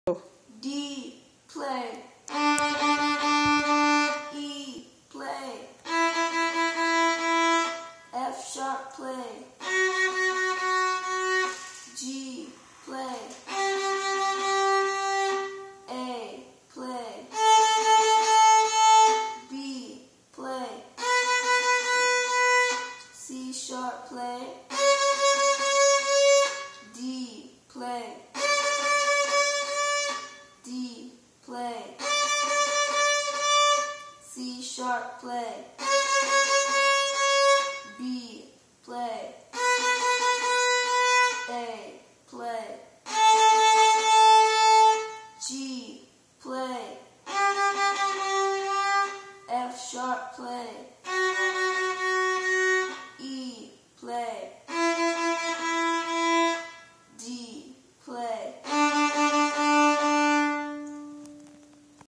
D, play. E, play. F sharp, play. G, play. A, play. B, play. C sharp, play. D, play. D, play. C sharp, play.